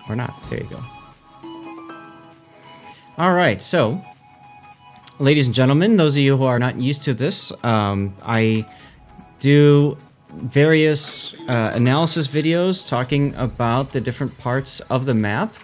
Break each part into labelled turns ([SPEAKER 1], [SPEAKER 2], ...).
[SPEAKER 1] Or not. There you go. All right, so, ladies and gentlemen, those of you who are not used to this, I do various analysis videos talking about the different parts of the map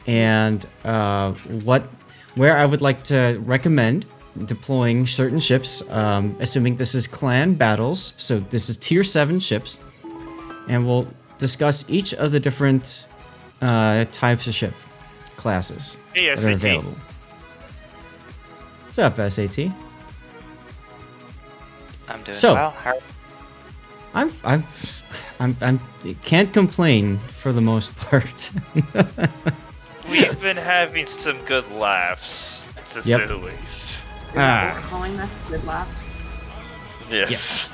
[SPEAKER 1] and where I would like to recommend deploying certain ships, assuming this is clan battles. So this is tier 7 ships, and we'll discuss each of the different types of ship classes that are available. What's up, SAT?
[SPEAKER 2] I'm doing well.
[SPEAKER 1] I'm can't complain for the most part.
[SPEAKER 2] We've been having some good laughs, to say the least.
[SPEAKER 3] We're calling this good laughs.
[SPEAKER 2] Yes.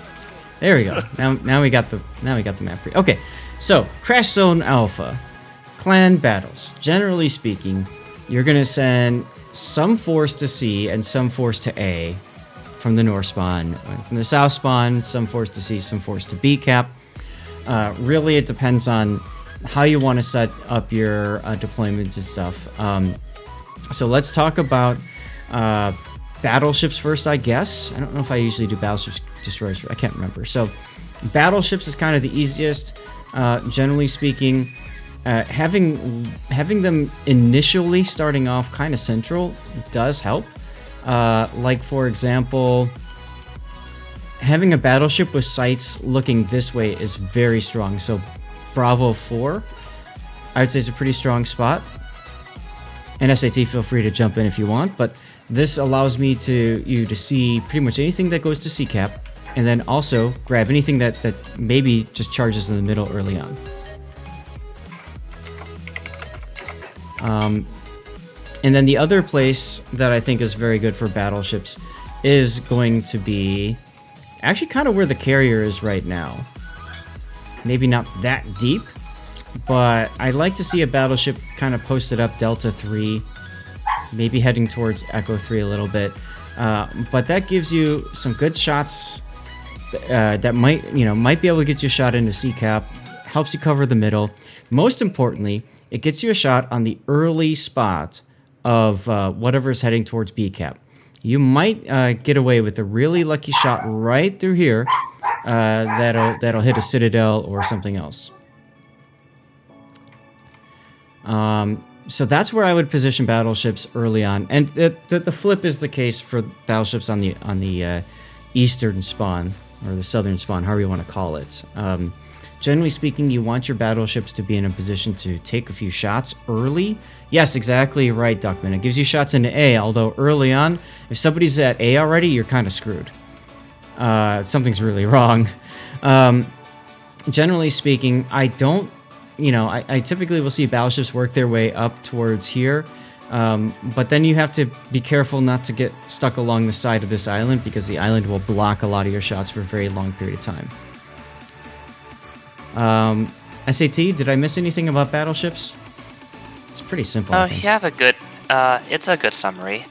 [SPEAKER 1] There we go. Now we got the map free. Okay, so Crash Zone Alpha, clan battles. Generally speaking, you're gonna send some force to C and some force to A from the north spawn. From the south spawn, some force to C, some force to B cap. Really, it depends on how you want to set up your deployments and stuff. So let's talk about battleships first, I guess. I don't know if I usually do battleships destroyers. I can't remember. So battleships is kind of the easiest. Generally speaking, having them initially starting off kind of central does help. Like, for example, having a battleship with sights looking this way is very strong. So Bravo 4, I would say, is a pretty strong spot. And SAT, feel free to jump in if you want, but this allows me to see pretty much anything that goes to CCAP, and then also grab anything that maybe just charges in the middle early on. And then the other place that I think is very good for battleships is going to be actually kind of where the carrier is right now. Maybe not that deep, but I'd like to see a battleship kind of posted up Delta 3, maybe heading towards Echo 3 a little bit. But that gives you some good shots that might be able to get you a shot into CCAP, helps you cover the middle. Most importantly, it gets you a shot on the early spot of whatever is heading towards BCAP. You might get away with a really lucky shot right through here that'll hit a Citadel or something else. So that's where I would position battleships early on, and the flip is the case for battleships on the eastern spawn or the southern spawn, however you want to call it. Generally speaking, you want your battleships to be in a position to take a few shots early. Yes, exactly right, Duckman. It gives you shots into A, although early on, if somebody's at A already, you're kind of screwed. Something's really wrong. Generally speaking, I typically will see battleships work their way up towards here, but then you have to be careful not to get stuck along the side of this island, because the island will block a lot of your shots for a very long period of time. SAT, did I miss anything about battleships? It's pretty simple.
[SPEAKER 2] You have a good. It's a good summary.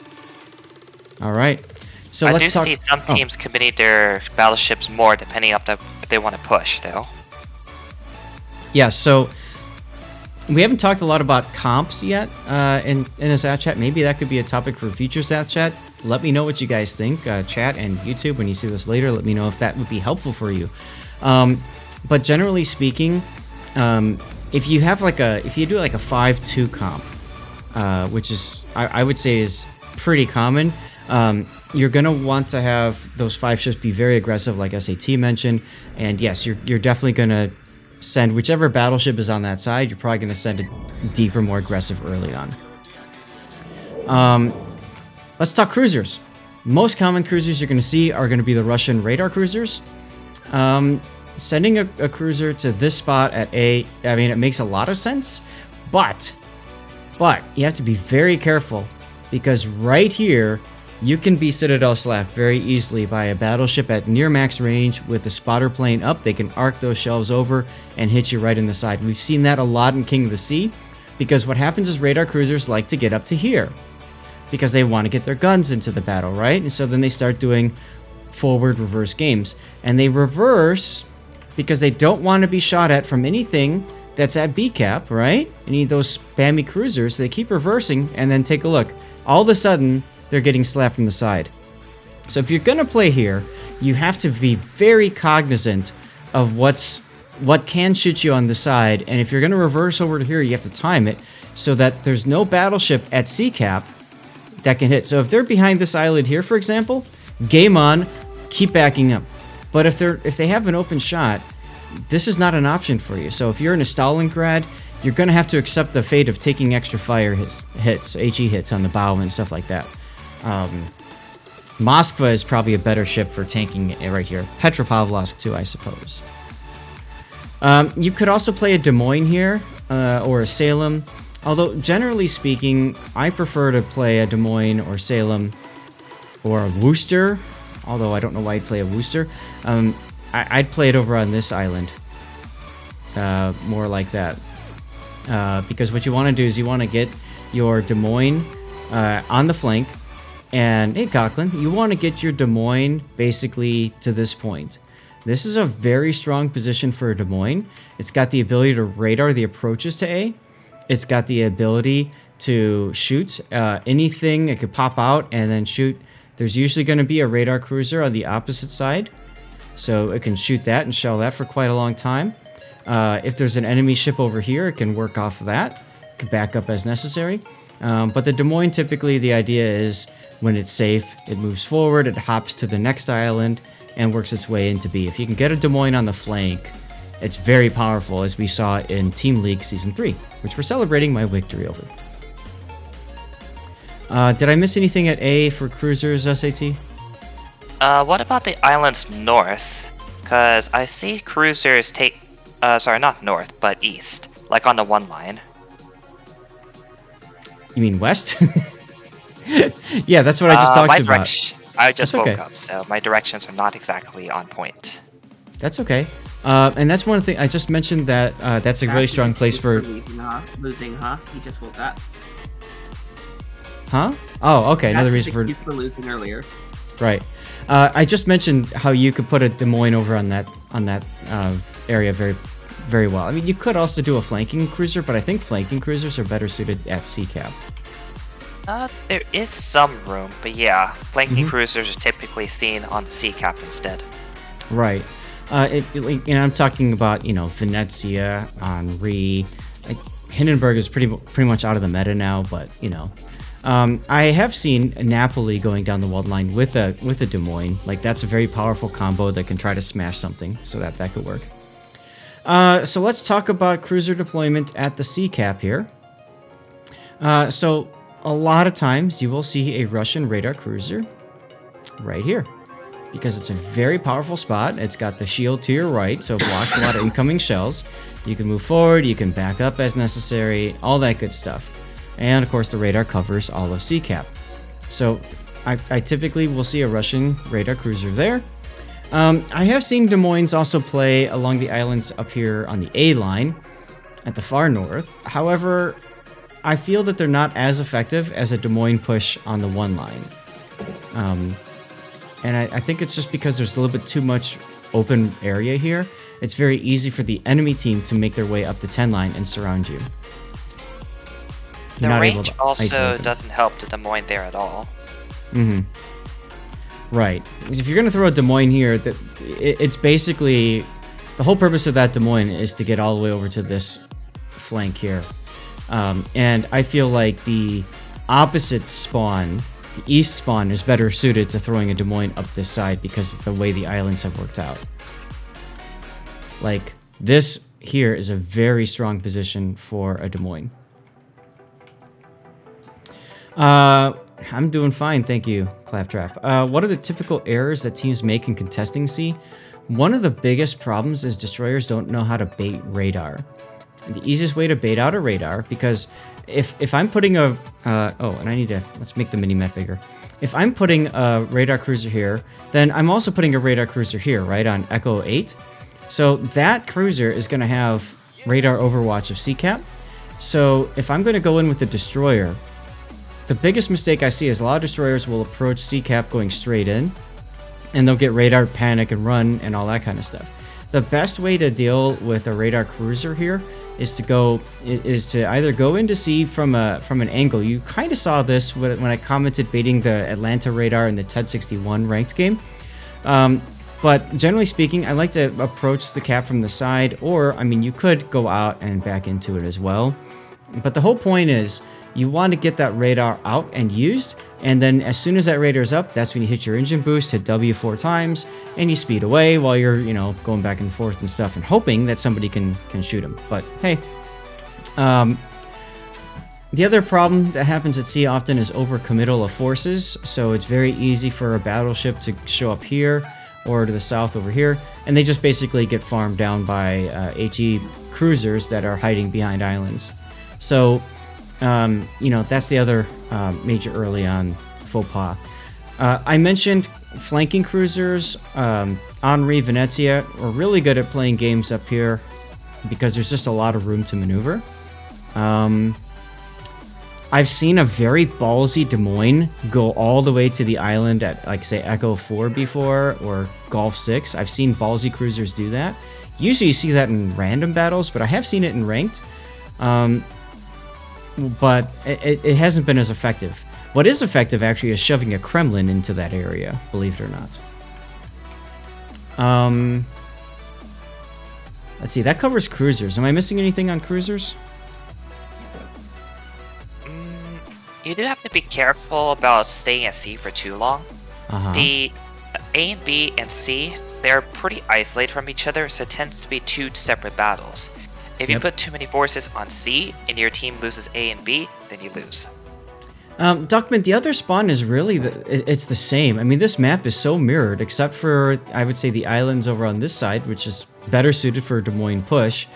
[SPEAKER 1] All right. So
[SPEAKER 2] I do see some teams committing their battleships more depending on if they want to push, though.
[SPEAKER 1] Yeah. So we haven't talked a lot about comps yet in a Zat Chat. Maybe that could be a topic for future Zat Chat. Let me know what you guys think. Chat and YouTube, when you see this later, let me know if that would be helpful for you. But generally speaking, if you do like a 5-2 comp, which is I would say is pretty common, you're gonna want to have those 5 ships be very aggressive, like SAT mentioned. And yes, you're definitely gonna send whichever battleship is on that side. You're probably gonna send it deeper, more aggressive early on. Let's talk cruisers. Most common cruisers you're gonna see are gonna be the Russian radar cruisers. Sending a cruiser to this spot at A, I mean, it makes a lot of sense, but you have to be very careful, because right here, you can be Citadel slapped very easily by a battleship at near max range with the spotter plane up. They can arc those shells over and hit you right in the side. We've seen that a lot in King of the Sea, because what happens is radar cruisers like to get up to here, because they want to get their guns into the battle, right? And so then they start doing forward reverse games, and they reverse because they don't want to be shot at from anything that's at B cap, right? You need those spammy cruisers. They keep reversing, and then take a look. All of a sudden, they're getting slapped from the side. So if you're going to play here, you have to be very cognizant of what can shoot you on the side, and if you're going to reverse over to here, you have to time it so that there's no battleship at C cap that can hit. So if they're behind this island here, for example, game on, keep backing up. But if they have an open shot, this is not an option for you. So if you're in a Stalingrad, you're going to have to accept the fate of taking extra fire hits, HE hits on the bow and stuff like that. Moskva is probably a better ship for tanking it right here. Petropavlovsk too, I suppose. You could also play a Des Moines here, or a Salem. Although, generally speaking, I prefer to play a Des Moines or Salem or a Worcester. Although I don't know why I'd play a Worcester. I'd play it over on this island. More like that. Because what you want to do is you want to get your Des Moines on the flank. And, hey, Cochran, you want to get your Des Moines basically to this point. This is a very strong position for a Des Moines. It's got the ability to radar the approaches to A. It's got the ability to shoot anything. It could pop out and then shoot. There's usually going to be a radar cruiser on the opposite side. So it can shoot that and shell that for quite a long time. If there's an enemy ship over here, it can work off of that. It can back up as necessary. But the Des Moines, typically, the idea is when it's safe, it moves forward, it hops to the next island, and works its way into B. If you can get a Des Moines on the flank, it's very powerful, as we saw in Team League Season 3, which we're celebrating my victory over. Did I miss anything at A for cruisers, SAT?
[SPEAKER 4] What about the islands north? Because I see cruisers take... sorry, not north, but east. Like on the one line.
[SPEAKER 1] You mean west? Yeah, that's what I just talked about.
[SPEAKER 4] I just
[SPEAKER 1] That's
[SPEAKER 4] woke
[SPEAKER 1] okay.
[SPEAKER 4] up, so my directions are not exactly on point.
[SPEAKER 1] That's okay. And that's one thing I just mentioned that that's a really strong place for...
[SPEAKER 3] Losing, huh? He just woke up.
[SPEAKER 1] Huh? Oh, okay. Another
[SPEAKER 3] That's
[SPEAKER 1] reason
[SPEAKER 3] for losing earlier.
[SPEAKER 1] Right. I just mentioned how you could put a Des Moines over on that area very, very well. I mean, you could also do a flanking cruiser, but I think flanking cruisers are better suited at C cap.
[SPEAKER 4] There is some room, but yeah, flanking cruisers are typically seen on the sea cap instead.
[SPEAKER 1] Right. I'm talking about, Venezia, Henri. Hindenburg is pretty much out of the meta now, but, I have seen Napoli going down the wall line with a Des Moines. Like, that's a very powerful combo that can try to smash something, so that could work. So let's talk about cruiser deployment at the sea cap here. So a lot of times you will see a Russian radar cruiser right here because it's a very powerful spot. It's got the shield to your right, so it blocks a lot of incoming shells. You can move forward, you can back up as necessary, all that good stuff. And of course the radar covers all of C cap. So I typically will see a Russian radar cruiser there. I have seen Des Moines also play along the islands up here on the A line at the far north. However, I feel that they're not as effective as a Des Moines push on the 1 line. And I think it's just because there's a little bit too much open area here. It's very easy for the enemy team to make their way up the 10 line and surround you.
[SPEAKER 4] The range also doesn't help the Des Moines there at all.
[SPEAKER 1] Right. If you're going to throw a Des Moines here, it's basically... The whole purpose of that Des Moines is to get all the way over to this flank here. And I feel like the opposite spawn, the east spawn, is better suited to throwing a Des Moines up this side because of the way the islands have worked out. Like, this here is a very strong position for a Des Moines. I'm doing fine, thank you, Claptrap. What are the typical errors that teams make in contesting C? One of the biggest problems is destroyers don't know how to bait radar. The easiest way to bait out a radar, because if I'm putting a... let's make the mini-map bigger. If I'm putting a radar cruiser here, then I'm also putting a radar cruiser here, right, on Echo 8. So that cruiser is going to have radar overwatch of CCAP. So if I'm going to go in with the destroyer, the biggest mistake I see is a lot of destroyers will approach CCAP going straight in, and they'll get radar panic and run and all that kind of stuff. the best way to deal with a radar cruiser here is to either go into sea from an angle. You kind of saw this when I commented baiting the Atlanta radar in the TED 61 ranked game. But generally speaking, I like to approach the cap from the side, or, I mean, you could go out and back into it as well. But the whole point is, you want to get that radar out and used, and then as soon as that radar is up, that's when you hit your engine boost, hit W 4 times, and you speed away while you're, going back and forth and stuff, and hoping that somebody can shoot them. But, hey. The other problem that happens at sea often is overcommittal of forces, so it's very easy for a battleship to show up here, or to the south over here, and they just basically get farmed down by HE cruisers that are hiding behind islands. So, that's the other major early on faux pas. I mentioned flanking cruisers. Henri, Venezia are really good at playing games up here because there's just a lot of room to maneuver. I've seen a very ballsy Des Moines go all the way to the island at, like, say, Echo 4 before, or Gulf 6. I've seen ballsy cruisers do that. Usually you see that in random battles, but I have seen it in ranked. But it hasn't been as effective. What is effective, actually, is shoving a Kremlin into that area, believe it or not. Let's see, that covers cruisers. Am I missing anything on cruisers?
[SPEAKER 4] You do have to be careful about staying at sea for too long. The A and B and C, they're pretty isolated from each other, so it tends to be two separate battles. If you put too many forces on C and your team loses A and B, then you lose.
[SPEAKER 1] Duckman, the other spawn is really it's the same. I mean, this map is so mirrored, except for, I would say, the islands over on this side, which is better suited for Des Moines push,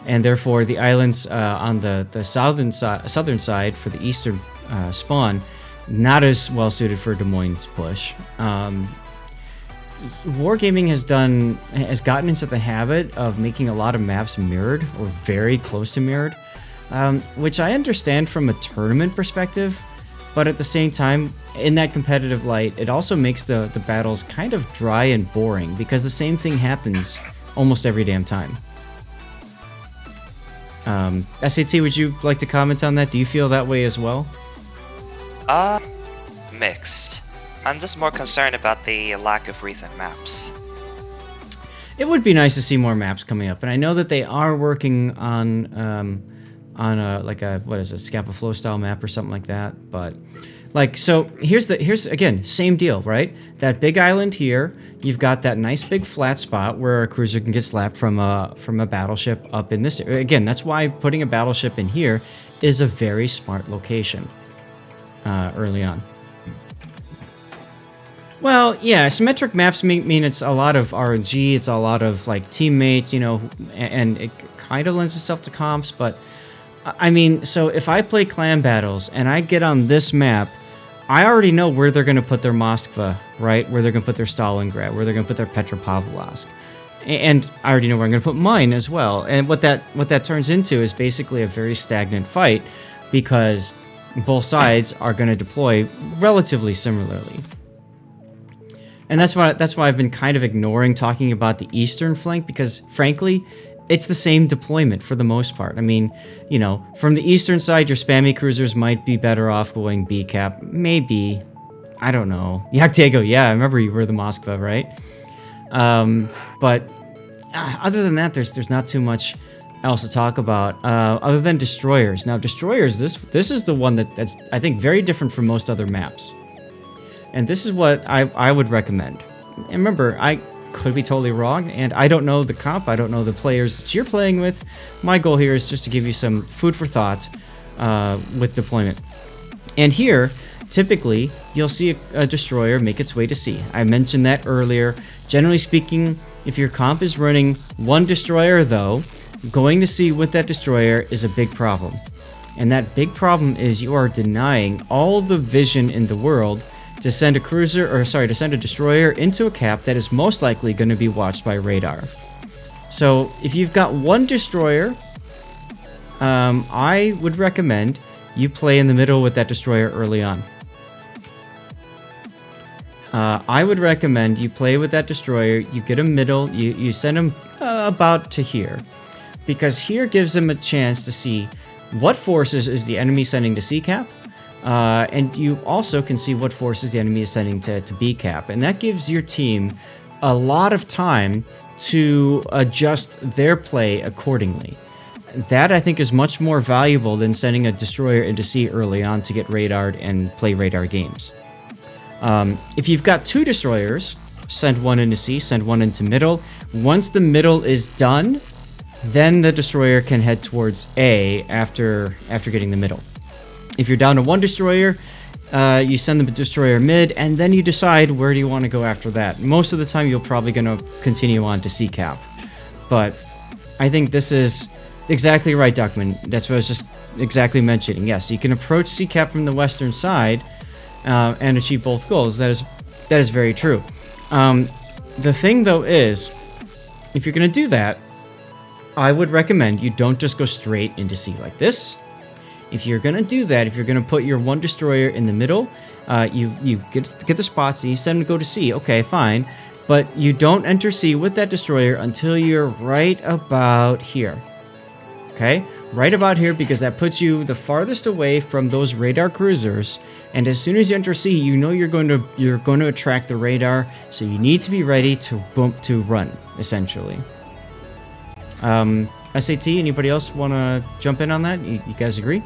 [SPEAKER 1] and therefore the islands on the southern side for the eastern spawn, not as well suited for Des Moines push. Wargaming has gotten into the habit of making a lot of maps mirrored or very close to mirrored, which I understand from a tournament perspective, but at the same time, in that competitive light, it also makes the battles kind of dry and boring because the same thing happens almost every damn time. SAT, would you like to comment on that? Do you feel that way as well?
[SPEAKER 4] Mixed. I'm just more concerned about the lack of recent maps.
[SPEAKER 1] It would be nice to see more maps coming up, and I know that they are working on what is it, Scapa Flow style map or something like that. But so here's again, same deal, right? That big island here, you've got that nice big flat spot where a cruiser can get slapped from a battleship up in this area. Again, that's why putting a battleship in here is a very smart location early on. Well, yeah, symmetric maps mean it's a lot of RNG, it's a lot of, like, teammates, and it kind of lends itself to comps, but, I mean, so if I play clan battles and I get on this map, I already know where they're going to put their Moskva, right? Where they're going to put their Stalingrad, where they're going to put their Petropavlovsk. And I already know where I'm going to put mine as well. And what that turns into is basically a very stagnant fight because both sides are going to deploy relatively similarly. And that's why I've been kind of ignoring talking about the eastern flank because, frankly, it's the same deployment for the most part. I mean, from the eastern side, your spammy cruisers might be better off going B-cap. Maybe. I don't know. Yaktego, yeah, I remember you were the Moskva, right? But other than that, there's not too much else to talk about other than destroyers. Now, destroyers, this is the one that's, I think, very different from most other maps. And this is what I would recommend. And remember, I could be totally wrong, and I don't know the comp, I don't know the players that you're playing with. My goal here is just to give you some food for thought with deployment. And here, typically, you'll see a destroyer make its way to sea. I mentioned that earlier. Generally speaking, if your comp is running one destroyer, though, going to sea with that destroyer is a big problem. And that big problem is you are denying all the vision in the world to send to send a destroyer into a cap that is most likely going to be watched by radar. So if you've got one destroyer, I would recommend you play in the middle with that destroyer early on. I would recommend you play with that destroyer, you get him middle, you send him about to here. Because here gives them a chance to see what forces is the enemy sending to C-Cap. And you also can see what forces the enemy is sending to B-Cap. And that gives your team a lot of time to adjust their play accordingly. That, I think, is much more valuable than sending a destroyer into C early on to get radared and play radar games. If you've got 2 destroyers, send one into C, send one into middle. Once the middle is done, then the destroyer can head towards A after getting the middle. If you're down to 1 destroyer, you send the destroyer mid, and then you decide where do you want to go after that. Most of the time, you're probably going to continue on to C-Cap. But I think this is exactly right, Duckman. That's what I was just exactly mentioning. Yes, you can approach C-Cap from the western side and achieve both goals. That is very true. The thing, though, is if you're going to do that, I would recommend you don't just go straight into C like this. If you're going to do that, if you're going to put your 1 destroyer in the middle, you get the spots and you send them to go to C. Okay, fine. But you don't enter C with that destroyer until you're right about here. Okay? Right about here, because that puts you the farthest away from those radar cruisers. And as soon as you enter C, you know you're going to attract the radar, so you need to be ready to run, essentially. SAT, anybody else want to jump in on that? You guys agree?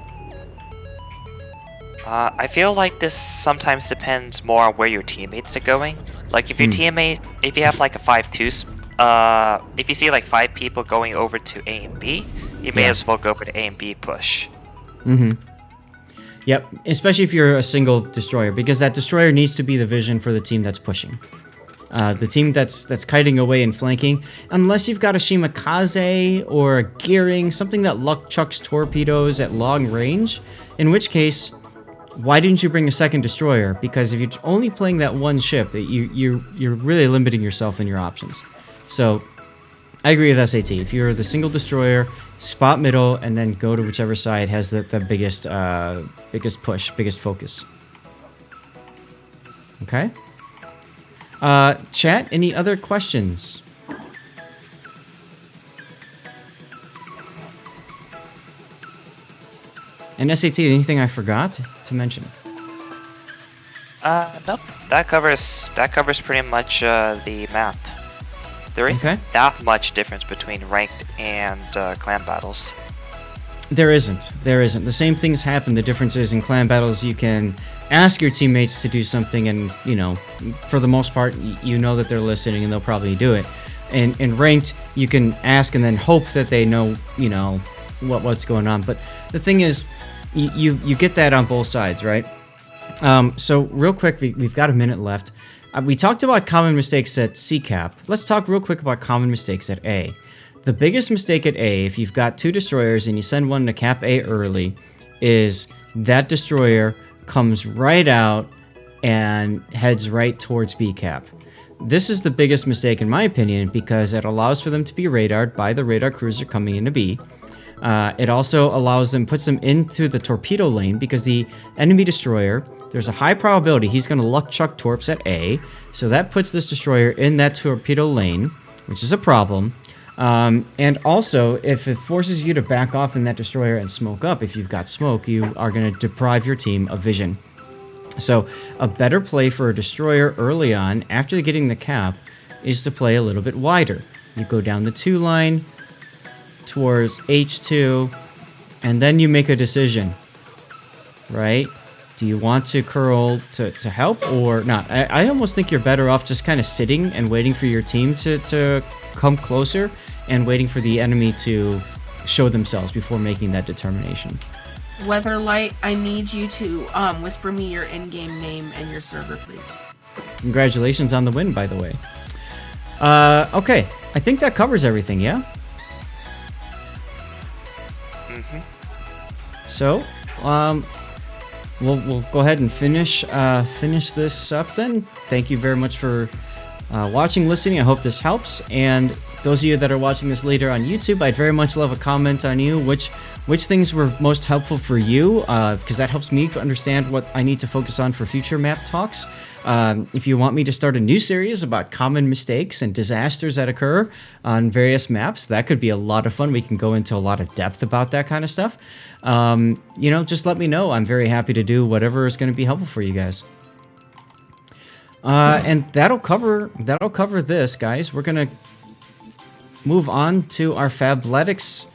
[SPEAKER 4] I feel like this sometimes depends more on where your teammates are going. Like if your if you have like a 5-2, if you see like 5 people going over to A and B, you may as well go for the A and B push.
[SPEAKER 1] Mm-hmm. Yep, especially if you're a single destroyer, because that destroyer needs to be the vision for the team that's pushing. The team that's kiting away and flanking, unless you've got a Shimakaze or a Gearing, something that luck chucks torpedoes at long range, in which case, why didn't you bring a second destroyer? Because if you're only playing that one ship, you're really limiting yourself in your options. So, I agree with SAT. If you're the single destroyer, spot middle, and then go to whichever side has the biggest push, biggest focus. Okay? Chat, any other questions? And SAT, anything I forgot to mention?
[SPEAKER 4] Nope. That covers pretty much the map. There isn't that much difference between ranked and clan battles.
[SPEAKER 1] There isn't. The same things happen. The difference is in clan battles, you can ask your teammates to do something, and for the most part, you know that they're listening and they'll probably do it. And in ranked, you can ask and then hope that they know, what's going on. But the thing is, you get that on both sides, right? So real quick, we've got a minute left. We talked about common mistakes at C-Cap. Let's talk real quick about common mistakes at A. The biggest mistake at A, if you've got 2 destroyers and you send one to Cap A early, is that destroyer comes right out and heads right towards B Cap. This is the biggest mistake in my opinion because it allows for them to be radared by the radar cruiser coming into B. It also puts them into the torpedo lane because the enemy destroyer, there's a high probability he's going to luck chuck torps at A, so that puts this destroyer in that torpedo lane, which is a problem. And also, if it forces you to back off in that destroyer and smoke up, if you've got smoke, you are going to deprive your team of vision. So, a better play for a destroyer early on, after getting the cap, is to play a little bit wider. You go down the 2 line towards H2, and then you make a decision, right? Do you want to curl to help or not? I almost think you're better off just kind of sitting and waiting for your team to come closer and waiting for the enemy to show themselves before making that determination.
[SPEAKER 3] Weatherlight, I need you to whisper me your in-game name and your server, please.
[SPEAKER 1] Congratulations on the win, by the way. Okay, I think that covers everything, yeah?
[SPEAKER 4] Mm-hmm.
[SPEAKER 1] So, we'll go ahead and finish this up then. Thank you very much for watching, listening. I hope this helps. And those of you that are watching this later on YouTube, I'd very much love a comment on you. Which which things were most helpful for you, because that helps me understand what I need to focus on for future map talks. If you want me to start a new series about common mistakes and disasters that occur on various maps, that could be a lot of fun. We can go into a lot of depth about that kind of stuff. Just let me know. I'm very happy to do whatever is going to be helpful for you guys. And that'll cover this, guys. We're going to move on to our Fabletics